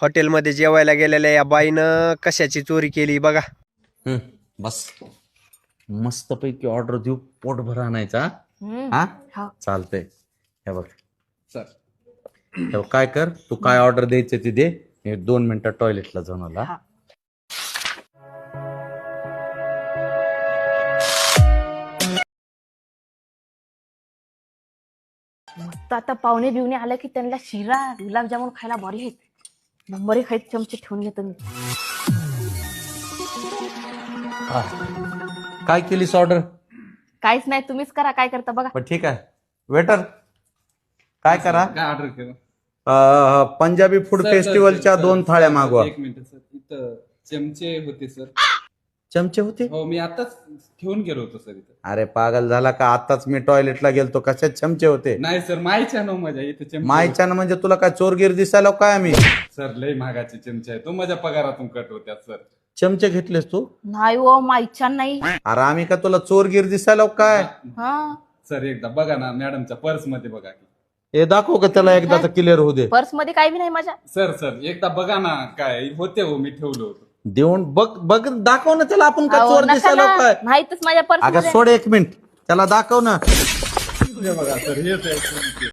हॉटेलमध्ये जेवायला गेलेल्या या बाईनं कशाची चोरी केली बघा. बस मस्त पैकी ऑर्डर देऊ, पोटभर आणायचा. हा चालतंय. हे बघ सर हे बघ, काय कर तू, काय ऑर्डर द्यायचं ती दे. मी 2 मिनिटात टॉयलेटला जाऊन आला. मस्त आता पाहुणे बिवणे आले की त्यांना शिरा गुलाबजामुन खायला बरे आहेत. नंबरी खायचे चमचे ठेवून घेतो मी. काय केलीस ऑर्डर? काहीच नाही, तुम्हीच करा काय करता बघा. पण ठीक आहे. वेटर काय करा, काय ऑर्डर केलं? पंजाबी फूड फेस्टिवलच्या 2 थाळ्या मागवा. 1 मिनिट सर, इथं चमचे होते सर. चमचे होते? हो, मी आताच ठेवून गेलो होतो सर इथं. अरे पागल झाला का? आताच मी टॉयलेटला गेलतो, कशात चमचे होते? नाही सर, मायच्या नो माझ्या इथे चमचे. मायच्या ना म्हणजे तुला काय चोरगीर दिसायला काय? आम्ही सर लय महागाचे चमचे आहे, तो माझ्या पगारातून कट होत्यात सर. चमचे घेतलेस तू? नाही हो, मा इच्छा नाही. अरे आम्ही का तुला चोरगीर दिसायला काय? हा सर एकदा बघा ना मॅडमच्या पर्स मध्ये बघा की. हे दाखव का त्याला एकदा तर क्लिअर होऊ दे. पर्स मध्ये काही बी नाही माझ्या. सर एकदा बघा ना, काय होते हो, मी ठेवलं होतं. देऊन बघ बघ, दाखव ना त्याला, आपण का चोर दिसायला काय? माहितच माझ्या पर्स अगं सोड 1 मिनिट, त्याला दाखव ना. हे बघा सर, हेच आहे.